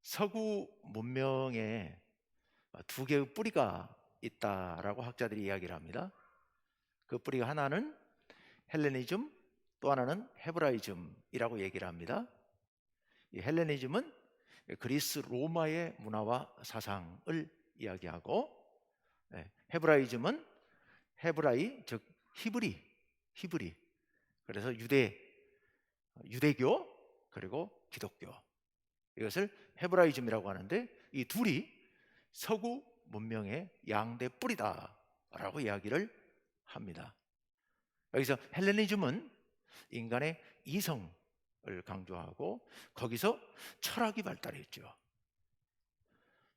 서구 문명에 두 개의 뿌리가 있다라고 학자들이 이야기를 합니다. 그 뿌리가 하나는 헬레니즘, 또 하나는 헤브라이즘이라고 얘기를 합니다. 이 헬레니즘은 그리스 로마의 문화와 사상을 이야기하고, 헤브라이즘은 헤브라이 즉 히브리, 그래서 유대교 그리고 기독교, 이것을 헤브라이즘이라고 하는데, 이 둘이 서구 문명의 양대 뿌리다라고 이야기를 합니다. 여기서 헬레니즘은 인간의 이성을 강조하고 거기서 철학이 발달했죠.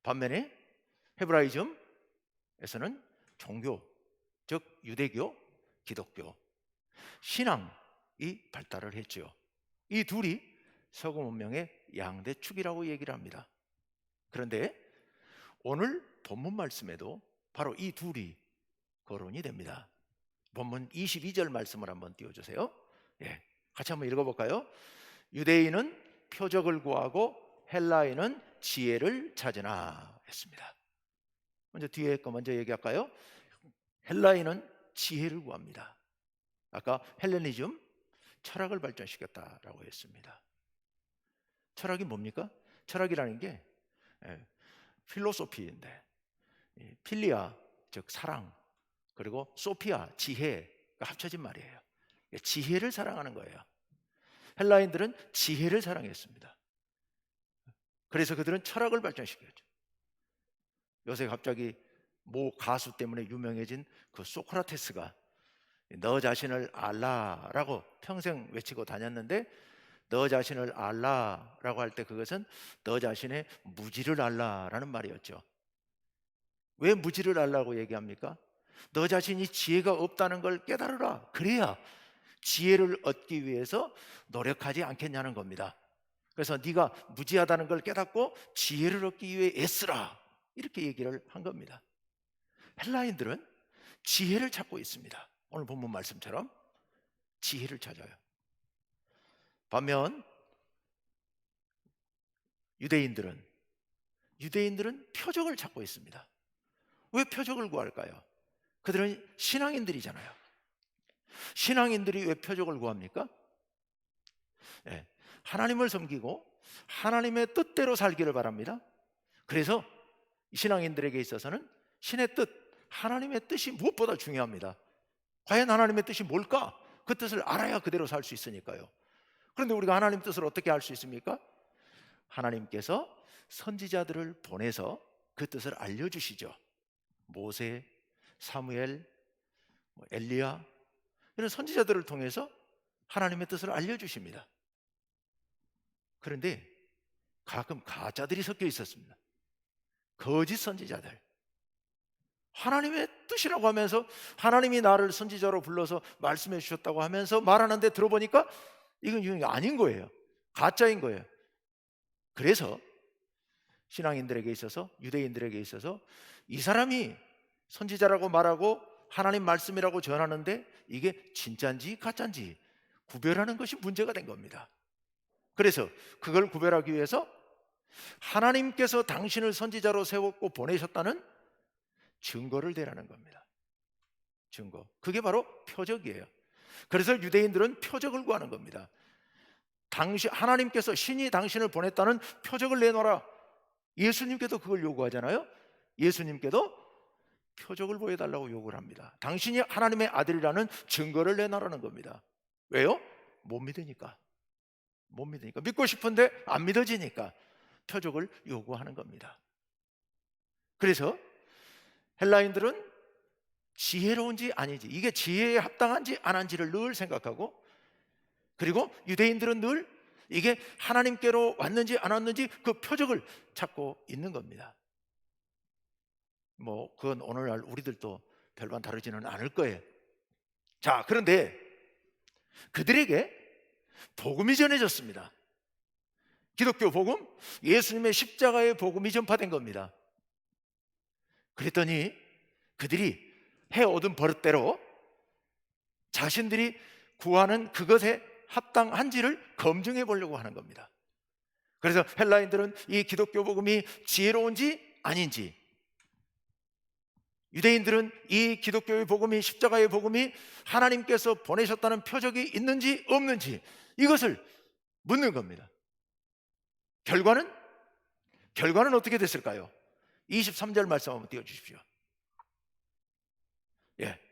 반면에 헤브라이즘에서는 종교, 즉 유대교, 기독교, 신앙이 발달을 했죠. 이 둘이 서구 문명의 양대 축이라고 얘기를 합니다. 그런데 오늘 본문 말씀에도 바로 이 둘이 거론이 됩니다. 본문 22절 말씀을 한번 띄워주세요. 예, 같이 한번 읽어볼까요? 유대인은 표적을 구하고 헬라인은 지혜를 찾으나 했습니다. 먼저 뒤에 거 먼저 얘기할까요? 헬라인은 지혜를 구합니다. 아까 헬레니즘, 철학을 발전시켰다라고 했습니다. 철학이 뭡니까? 철학이라는 게 필로소피인데, 필리아 즉 사랑, 그리고 소피아 지혜가 합쳐진 말이에요. 지혜를 사랑하는 거예요. 헬라인들은 지혜를 사랑했습니다. 그래서 그들은 철학을 발전시켰죠. 요새 갑자기 모 가수 때문에 유명해진 그 소크라테스가 너 자신을 알라라고 평생 외치고 다녔는데, 너 자신을 알라라고 할 때 그것은 너 자신의 무지를 알라라는 말이었죠. 왜 무지를 알라고 얘기합니까? 너 자신이 지혜가 없다는 걸 깨달으라. 그래야 지혜를 얻기 위해서 노력하지 않겠냐는 겁니다. 그래서 네가 무지하다는 걸 깨닫고 지혜를 얻기 위해 애쓰라, 이렇게 얘기를 한 겁니다. 헬라인들은 지혜를 찾고 있습니다. 오늘 본문 말씀처럼 지혜를 찾아요. 반면 유대인들은 표적을 찾고 있습니다. 왜 표적을 구할까요? 그들은 신앙인들이잖아요. 신앙인들이 왜 표적을 구합니까? 예, 하나님을 섬기고 하나님의 뜻대로 살기를 바랍니다. 그래서 신앙인들에게 있어서는 신의 뜻, 하나님의 뜻이 무엇보다 중요합니다. 과연 하나님의 뜻이 뭘까? 그 뜻을 알아야 그대로 살 수 있으니까요. 그런데 우리가 하나님 뜻을 어떻게 알 수 있습니까? 하나님께서 선지자들을 보내서 그 뜻을 알려주시죠. 모세, 사무엘, 엘리야, 이런 선지자들을 통해서 하나님의 뜻을 알려주십니다. 그런데 가끔 가짜들이 섞여 있었습니다. 거짓 선지자들, 하나님의 뜻이라고 하면서 하나님이 나를 선지자로 불러서 말씀해 주셨다고 하면서 말하는데 들어보니까 이건 아닌 거예요. 가짜인 거예요. 그래서 신앙인들에게 있어서, 유대인들에게 있어서 이 사람이 선지자라고 말하고 하나님 말씀이라고 전하는데 이게 진짜인지 가짜인지 구별하는 것이 문제가 된 겁니다. 그래서 그걸 구별하기 위해서 하나님께서 당신을 선지자로 세웠고 보내셨다는 증거를 대라는 겁니다. 증거. 그게 바로 표적이에요. 그래서 유대인들은 표적을 구하는 겁니다. 하나님께서, 신이 당신을 보냈다는 표적을 내놓아라. 예수님께도 그걸 요구하잖아요. 예수님께도 표적을 보여달라고 요구를 합니다. 당신이 하나님의 아들이라는 증거를 내놔라는 겁니다. 왜요? 못 믿으니까. 믿고 싶은데 안 믿어지니까 표적을 요구하는 겁니다. 그래서 헬라인들은 지혜로운지 아닌지, 이게 지혜에 합당한지 안 한지를 늘 생각하고, 그리고 유대인들은 늘 이게 하나님께로 왔는지 안 왔는지 그 표적을 찾고 있는 겁니다. 그건 오늘날 우리들도 별반 다르지는 않을 거예요. 자, 그런데 그들에게 복음이 전해졌습니다. 기독교 복음, 예수님의 십자가의 복음이 전파된 겁니다. 그랬더니 그들이 해오던 버릇대로 자신들이 구하는 그것에 합당한지를 검증해 보려고 하는 겁니다. 그래서 헬라인들은 이 기독교 복음이 지혜로운지 아닌지, 유대인들은 이 기독교의 복음이, 십자가의 복음이 하나님께서 보내셨다는 표적이 있는지 없는지, 이것을 묻는 겁니다. 결과는 어떻게 됐을까요? 23절 말씀 한번 띄워주십시오.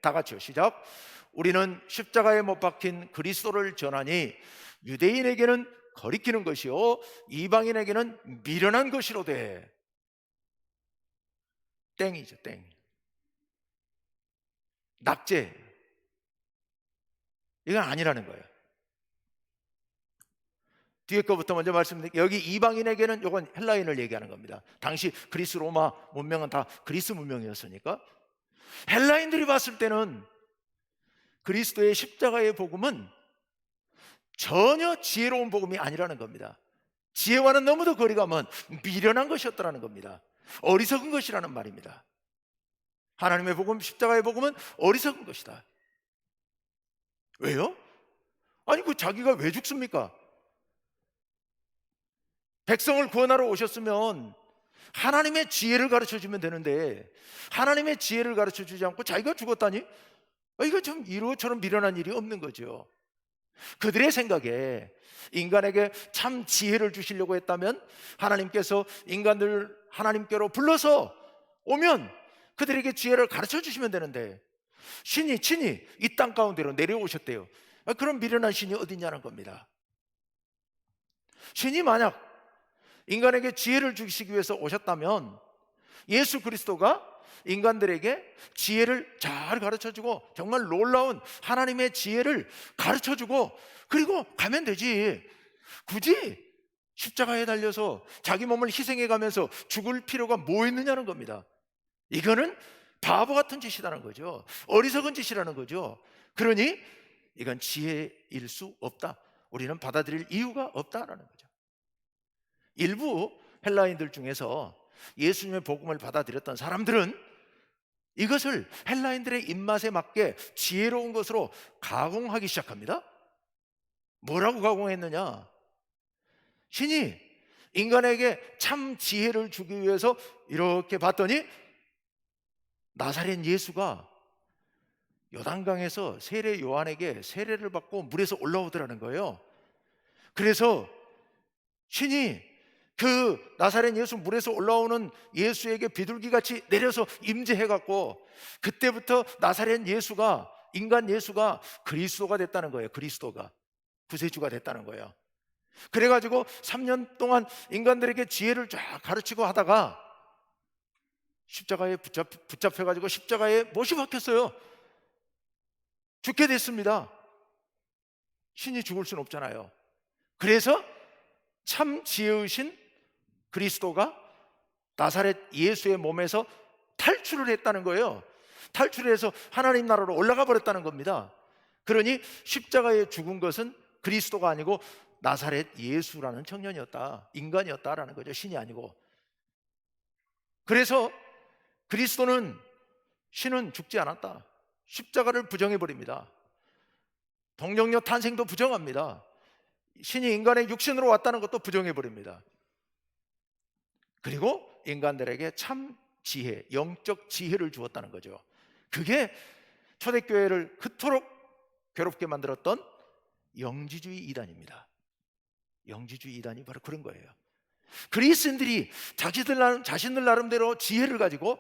다 같이요. 시작. 우리는 십자가에 못 박힌 그리스도를 전하니 유대인에게는 거리끼는 것이요 이방인에게는 미련한 것이로되. 땡이죠, 땡. 납제. 이건 아니라는 거예요. 뒤에 거부터 먼저 말씀드릴게요. 여기 이방인에게는, 이건 헬라인을 얘기하는 겁니다. 당시 그리스 로마 문명은 다 그리스 문명이었으니까 헬라인들이 봤을 때는 그리스도의 십자가의 복음은 전혀 지혜로운 복음이 아니라는 겁니다. 지혜와는 너무도 거리가 먼 미련한 것이었다는 겁니다. 어리석은 것이라는 말입니다. 하나님의 복음, 십자가의 복음은 어리석은 것이다. 왜요? 아니 자기가 왜 죽습니까? 백성을 구원하러 오셨으면 하나님의 지혜를 가르쳐주면 되는데 하나님의 지혜를 가르쳐주지 않고 자기가 죽었다니? 이거 좀 이로처럼 미련한 일이 없는 거죠. 그들의 생각에 인간에게 참 지혜를 주시려고 했다면 하나님께서 인간들 하나님께로 불러서 오면 그들에게 지혜를 가르쳐 주시면 되는데 신이 친히 이 땅 가운데로 내려오셨대요. 그런 미련한 신이 어디냐는 겁니다. 신이 만약 인간에게 지혜를 주시기 위해서 오셨다면 예수 그리스도가 인간들에게 지혜를 잘 가르쳐주고 정말 놀라운 하나님의 지혜를 가르쳐주고 그리고 가면 되지. 굳이 십자가에 달려서 자기 몸을 희생해가면서 죽을 필요가 뭐 있느냐는 겁니다. 이거는 바보 같은 짓이라는 거죠. 어리석은 짓이라는 거죠. 그러니 이건 지혜일 수 없다. 우리는 받아들일 이유가 없다라는 거죠. 일부 헬라인들 중에서 예수님의 복음을 받아들였던 사람들은 이것을 헬라인들의 입맛에 맞게 지혜로운 것으로 가공하기 시작합니다. 뭐라고 가공했느냐? 신이 인간에게 참 지혜를 주기 위해서 이렇게 봤더니 나사렛 예수가 요단강에서 세례 요한에게 세례를 받고 물에서 올라오더라는 거예요. 그래서 신이 그 나사렛 예수 물에서 올라오는 예수에게 비둘기같이 내려서 임재해갖고 그때부터 나사렛 예수가, 인간 예수가 그리스도가 됐다는 거예요. 그리스도가 구세주가 됐다는 거예요. 그래가지고 3년 동안 인간들에게 지혜를 쫙 가르치고 하다가 십자가에 붙잡혀가지고 십자가에 못이 박혔어요. 죽게 됐습니다. 신이 죽을 수는 없잖아요. 그래서 참 지혜의신 그리스도가 나사렛 예수의 몸에서 탈출을 했다는 거예요. 탈출해서 하나님 나라로 올라가 버렸다는 겁니다. 그러니 십자가에 죽은 것은 그리스도가 아니고 나사렛 예수라는 청년이었다, 인간이었다라는 거죠. 신이 아니고. 그래서 신은 죽지 않았다. 십자가를 부정해 버립니다. 동정녀 탄생도 부정합니다. 신이 인간의 육신으로 왔다는 것도 부정해 버립니다. 그리고 인간들에게 참 지혜, 영적 지혜를 주었다는 거죠. 그게 초대교회를 그토록 괴롭게 만들었던 영지주의 이단입니다. 영지주의 이단이 바로 그런 거예요. 그리스인들이 자신들 나름대로 지혜를 가지고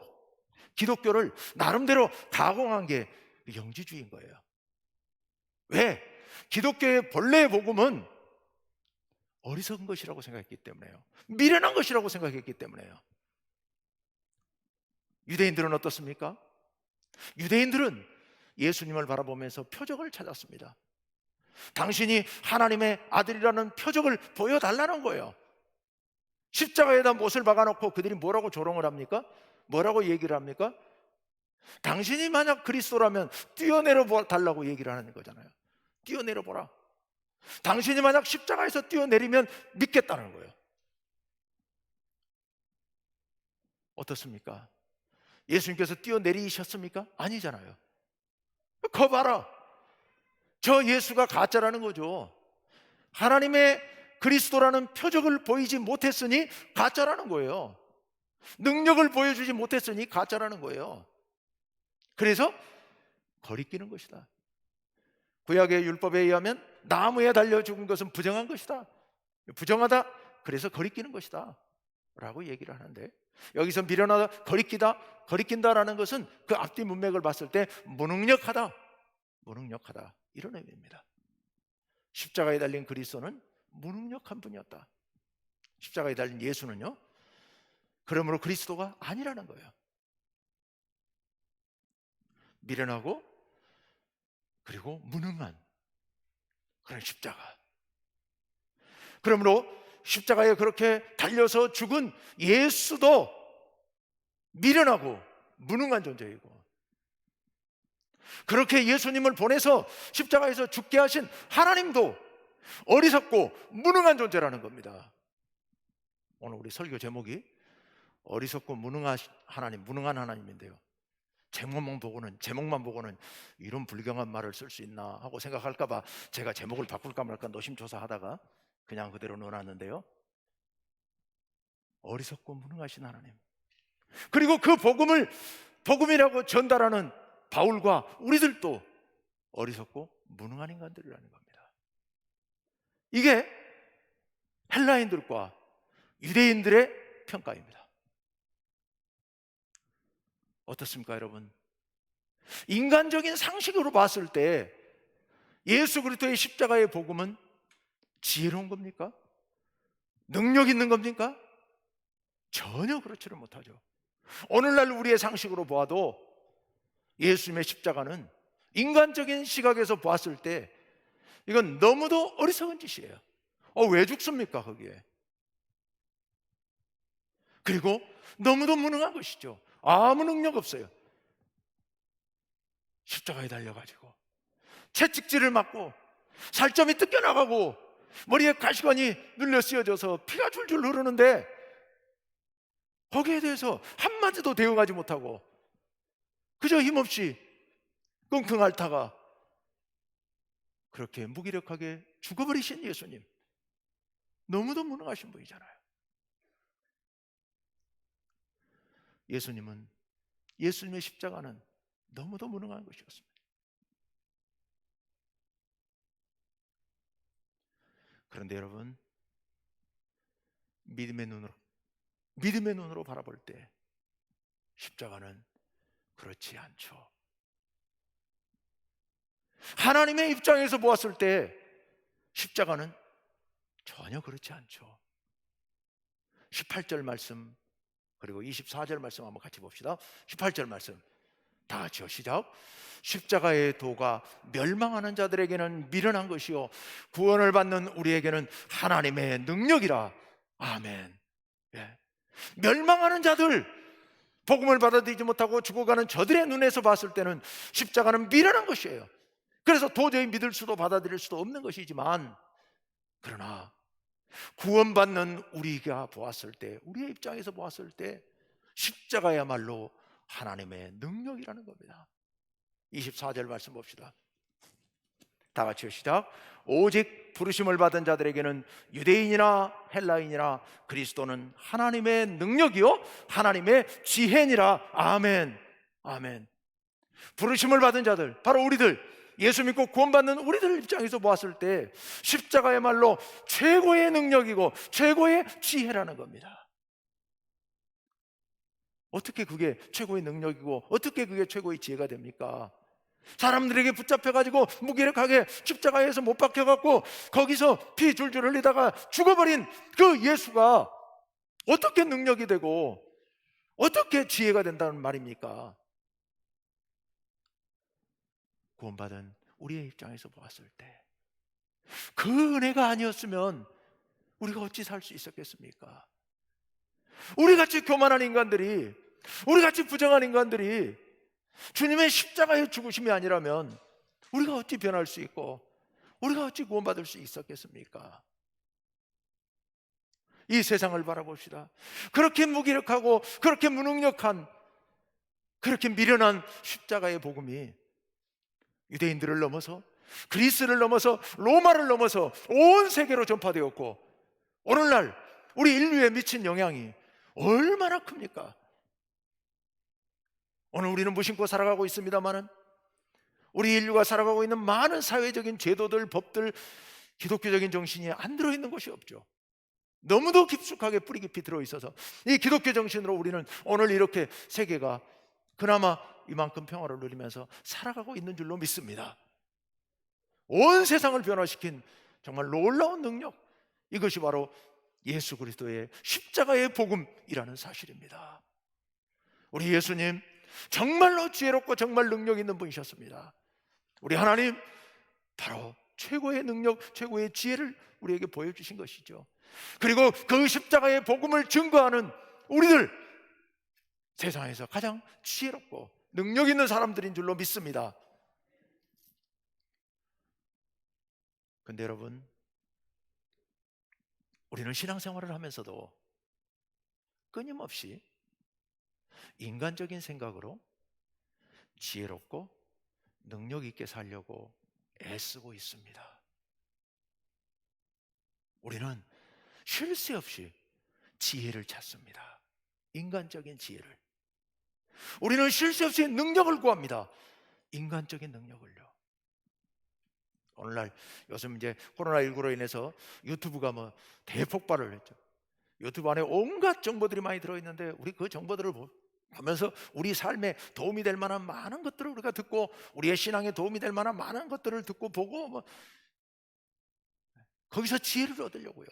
기독교를 나름대로 가공한 게 영지주의인 거예요. 왜? 기독교의 본래의 복음은 어리석은 것이라고 생각했기 때문에요. 미련한 것이라고 생각했기 때문에요. 유대인들은 어떻습니까? 유대인들은 예수님을 바라보면서 표적을 찾았습니다. 당신이 하나님의 아들이라는 표적을 보여달라는 거예요. 십자가에다 못을 박아놓고 그들이 뭐라고 조롱을 합니까? 뭐라고 얘기를 합니까? 당신이 만약 그리스도라면 뛰어내려 달라고 얘기를 하는 거잖아요. 뛰어내려 보라. 당신이 만약 십자가에서 뛰어내리면 믿겠다는 거예요. 어떻습니까? 예수님께서 뛰어내리셨습니까? 아니잖아요. 거 봐라. 저 예수가 가짜라는 거죠. 하나님의 그리스도라는 표적을 보이지 못했으니 가짜라는 거예요. 능력을 보여주지 못했으니 가짜라는 거예요. 그래서 거리끼는 것이다. 구약의 율법에 의하면 나무에 달려 죽은 것은 부정한 것이다. 부정하다. 그래서 거리끼는 것이다 라고 얘기를 하는데, 여기서 미련하다, 거리낀다라는 것은 그 앞뒤 문맥을 봤을 때 무능력하다 이런 의미입니다. 십자가에 달린 그리스도는 무능력한 분이었다. 십자가에 달린 예수는요, 그러므로 그리스도가 아니라는 거예요. 미련하고 그리고 무능한 그런 십자가. 그러므로 십자가에 그렇게 달려서 죽은 예수도 미련하고 무능한 존재이고, 그렇게 예수님을 보내서 십자가에서 죽게 하신 하나님도 어리석고 무능한 존재라는 겁니다. 오늘 우리 설교 제목이 어리석고 무능한 하나님인데요, 제목만 보고는 이런 불경한 말을 쓸 수 있나 하고 생각할까봐 제가 제목을 바꿀까 말까 노심초사하다가 그냥 그대로 넣어놨는데요, 어리석고 무능하신 하나님, 그리고 그 복음이라고 전달하는 바울과 우리들도 어리석고 무능한 인간들이라는 겁니다. 이게 헬라인들과 유대인들의 평가입니다. 어떻습니까, 여러분? 인간적인 상식으로 봤을 때 예수 그리스도의 십자가의 복음은 지혜로운 겁니까? 능력 있는 겁니까? 전혀 그렇지를 못하죠. 오늘날 우리의 상식으로 보아도 예수님의 십자가는 인간적인 시각에서 보았을 때 이건 너무도 어리석은 짓이에요. 왜 죽습니까, 거기에? 그리고 너무도 무능한 것이죠. 아무 능력 없어요. 십자가에 달려가지고 채찍질을 맞고 살점이 뜯겨나가고 머리에 가시관이 눌려 쓰여져서 피가 줄줄 흐르는데 거기에 대해서 한마디도 대응하지 못하고 그저 힘없이 끙끙 앓다가 그렇게 무기력하게 죽어버리신 예수님, 너무도 무능하신 분이잖아요. 예수님의 십자가는 너무도 무능한 것이었습니다. 그런데 여러분, 믿음의 눈으로 바라볼 때 십자가는 그렇지 않죠. 하나님의 입장에서 보았을 때 십자가는 전혀 그렇지 않죠. 18절 말씀 그리고 24절 말씀 한번 같이 봅시다. 18절 말씀 다 같이요, 시작. 십자가의 도가 멸망하는 자들에게는 미련한 것이요 구원을 받는 우리에게는 하나님의 능력이라. 아멘. 예. 멸망하는 자들, 복음을 받아들이지 못하고 죽어가는 저들의 눈에서 봤을 때는 십자가는 미련한 것이에요. 그래서 도저히 믿을 수도 받아들일 수도 없는 것이지만, 그러나 구원받는 우리가 보았을 때, 우리의 입장에서 보았을 때 십자가야말로 하나님의 능력이라는 겁니다. 24절 말씀 봅시다. 다 같이요, 시작. 오직 부르심을 받은 자들에게는 유대인이나 헬라인이나 그리스도는 하나님의 능력이요 하나님의 지혜니라. 아멘. 아멘. 부르심을 받은 자들, 바로 우리들, 예수 믿고 구원받는 우리들 입장에서 보았을 때 십자가야말로 최고의 능력이고 최고의 지혜라는 겁니다. 어떻게 그게 최고의 능력이고 어떻게 그게 최고의 지혜가 됩니까? 사람들에게 붙잡혀가지고 무기력하게 십자가에서 못 박혀갖고 거기서 피 줄줄 흘리다가 죽어버린 그 예수가 어떻게 능력이 되고 어떻게 지혜가 된다는 말입니까? 구원받은 우리의 입장에서 보았을 때 그 은혜가 아니었으면 우리가 어찌 살 수 있었겠습니까? 우리같이 교만한 인간들이, 우리같이 부정한 인간들이 주님의 십자가의 죽으심이 아니라면 우리가 어찌 변할 수 있고 우리가 어찌 구원받을 수 있었겠습니까? 이 세상을 바라봅시다. 그렇게 무기력하고 그렇게 무능력한, 그렇게 미련한 십자가의 복음이 유대인들을 넘어서 그리스를 넘어서 로마를 넘어서 온 세계로 전파되었고 오늘날 우리 인류에 미친 영향이 얼마나 큽니까? 오늘 우리는 무심코 살아가고 있습니다만은 우리 인류가 살아가고 있는 많은 사회적인 제도들, 법들, 기독교적인 정신이 안 들어있는 곳이 없죠. 너무도 깊숙하게 뿌리 깊이 들어있어서 이 기독교 정신으로 우리는 오늘 이렇게 세계가 그나마 이만큼 평화를 누리면서 살아가고 있는 줄로 믿습니다. 온 세상을 변화시킨 정말 놀라운 능력, 이것이 바로 예수 그리스도의 십자가의 복음이라는 사실입니다. 우리 예수님 정말로 지혜롭고 정말 능력 있는 분이셨습니다. 우리 하나님 바로 최고의 능력, 최고의 지혜를 우리에게 보여주신 것이죠. 그리고 그 십자가의 복음을 증거하는 우리들, 세상에서 가장 지혜롭고 능력 있는 사람들인 줄로 믿습니다. 근데 여러분, 우리는 신앙생활을 하면서도 끊임없이 인간적인 생각으로 지혜롭고 능력 있게 살려고 애쓰고 있습니다. 우리는 쉴 새 없이 지혜를 찾습니다. 인간적인 지혜를. 우리는 쉴 새 없이 능력을 구합니다. 인간적인 능력을요. 오늘날 요즘 이제 코로나19로 인해서 유튜브가 뭐 대폭발을 했죠. 유튜브 안에 온갖 정보들이 많이 들어있는데 우리 그 정보들을 보면서 우리 삶에 도움이 될 만한 많은 것들을 우리가 듣고 우리의 신앙에 도움이 될 만한 많은 것들을 듣고 보고 뭐 거기서 지혜를 얻으려고요.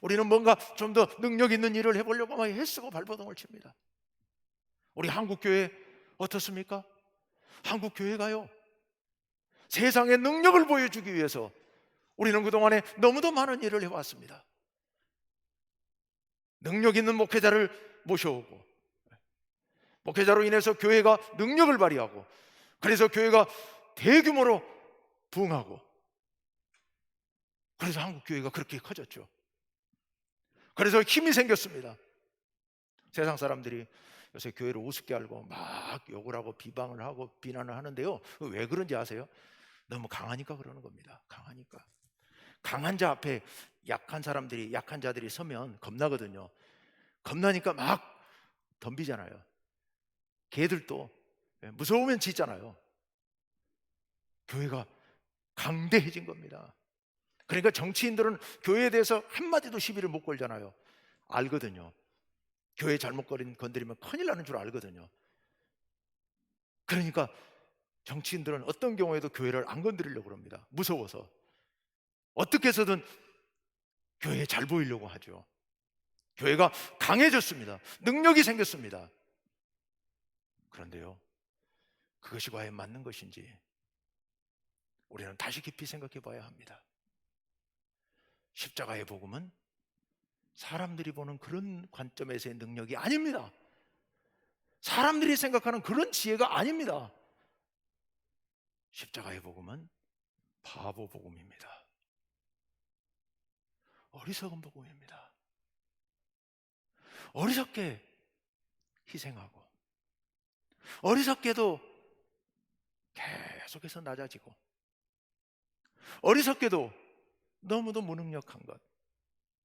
우리는 뭔가 좀 더 능력 있는 일을 해보려고 막 애쓰고 발버둥을 칩니다. 우리 한국교회 어떻습니까? 한국교회가요, 세상에 능력을 보여주기 위해서 우리는 그동안에 너무도 많은 일을 해왔습니다. 능력 있는 목회자를 모셔오고 목회자로 인해서 교회가 능력을 발휘하고 그래서 교회가 대규모로 부흥하고 그래서 한국교회가 그렇게 커졌죠. 그래서 힘이 생겼습니다. 세상 사람들이 요새 교회를 우습게 알고 막 욕을 하고 비방을 하고 비난을 하는데요, 왜 그런지 아세요? 너무 강하니까 그러는 겁니다. 강하니까. 강한 자 앞에 약한 사람들이, 약한 자들이 서면 겁나거든요. 겁나니까 막 덤비잖아요. 개들도 무서우면 짖잖아요. 교회가 강대해진 겁니다. 그러니까 정치인들은 교회에 대해서 한마디도 시비를 못 걸잖아요. 알거든요. 교회 잘못 건드리면 큰일 나는 줄 알거든요. 그러니까 정치인들은 어떤 경우에도 교회를 안 건드리려고 합니다. 무서워서. 어떻게 해서든 교회에 잘 보이려고 하죠. 교회가 강해졌습니다. 능력이 생겼습니다. 그런데요, 그것이 과연 맞는 것인지 우리는 다시 깊이 생각해 봐야 합니다. 십자가의 복음은 사람들이 보는 그런 관점에서의 능력이 아닙니다. 사람들이 생각하는 그런 지혜가 아닙니다. 십자가의 복음은 바보 복음입니다. 어리석은 복음입니다. 어리석게 희생하고 어리석게도 계속해서 낮아지고 어리석게도 너무도 무능력한 것,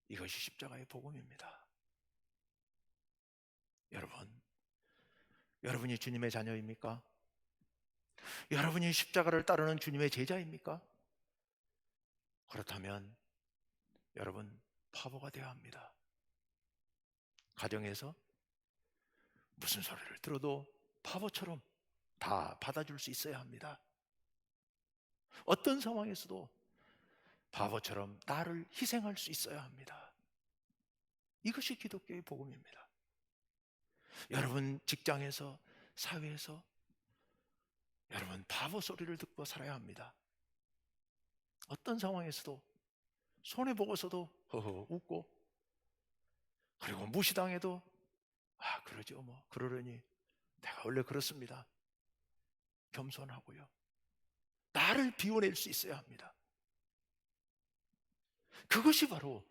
이것이 십자가의 복음입니다. 여러분이 주님의 자녀입니까? 여러분이 십자가를 따르는 주님의 제자입니까? 그렇다면 여러분 바보가 되어야 합니다. 가정에서 무슨 소리를 들어도 바보처럼 다 받아줄 수 있어야 합니다. 어떤 상황에서도 바보처럼 나를 희생할 수 있어야 합니다. 이것이 기독교의 복음입니다. 여러분 직장에서, 사회에서 여러분 바보 소리를 듣고 살아야 합니다. 어떤 상황에서도 손해보고서도 허허 웃고, 그리고 무시당해도 그러죠, 뭐 그러려니 내가 원래 그렇습니다. 겸손하고요. 나를 비워낼 수 있어야 합니다. 그것이 바로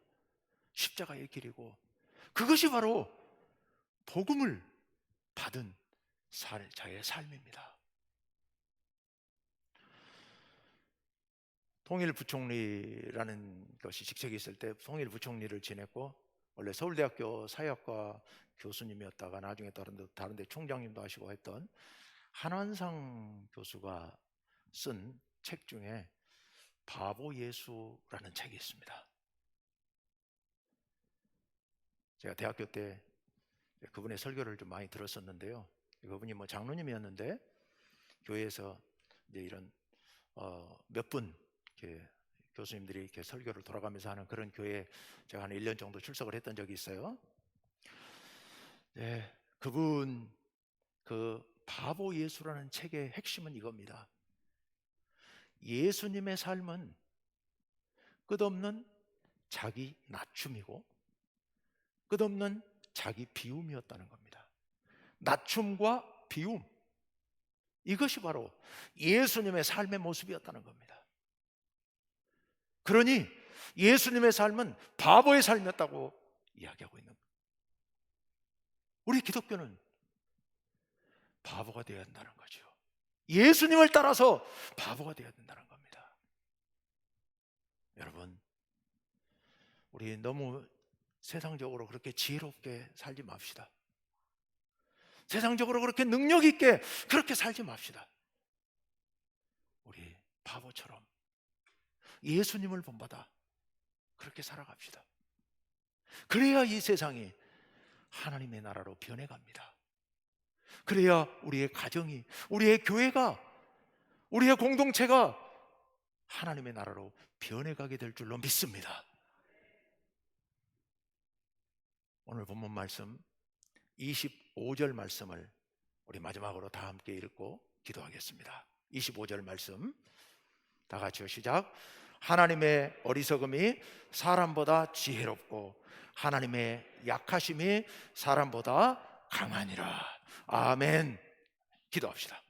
십자가의 길이고 그것이 바로 복음을 받은 자의 삶입니다. 통일부총리라는 것이 직책이 있을 때 통일부총리를 지냈고, 원래 서울대학교 사회학과 교수님이었다가 나중에 다른 데 총장님도 하시고 했던 한환상 교수가 쓴 책 중에 바보 예수라는 책이 있습니다. 제가 대학교 때 그분의 설교를 좀 많이 들었었는데요. 그분이 뭐 장로님이었는데 교회에서 이제 이런 몇 분 교수님들이 이렇게 설교를 돌아가면서 하는 그런 교회에 제가 한 1년 정도 출석을 했던 적이 있어요. 네, 그분 그 바보 예수라는 책의 핵심은 이겁니다. 예수님의 삶은 끝없는 자기 낮춤이고 끝없는 자기 비움이었다는 겁니다. 낮춤과 비움, 이것이 바로 예수님의 삶의 모습이었다는 겁니다. 그러니 예수님의 삶은 바보의 삶이었다고 이야기하고 있는 거예요. 우리 기독교는 바보가 되어야 한다는 거죠. 예수님을 따라서 바보가 되어야 된다는 겁니다. 여러분, 우리 너무 세상적으로 그렇게 지혜롭게 살지 맙시다. 세상적으로 그렇게 능력 있게 그렇게 살지 맙시다. 우리 바보처럼 예수님을 본받아 그렇게 살아갑시다. 그래야 이 세상이 하나님의 나라로 변해갑니다. 그래야 우리의 가정이, 우리의 교회가, 우리의 공동체가 하나님의 나라로 변해가게 될 줄로 믿습니다. 오늘 본문 말씀 25절 말씀을 우리 마지막으로 다 함께 읽고 기도하겠습니다. 25절 말씀 다 같이요, 시작. 하나님의 어리석음이 사람보다 지혜롭고 하나님의 약하심이 사람보다 강하니라. 아멘. 기도합시다.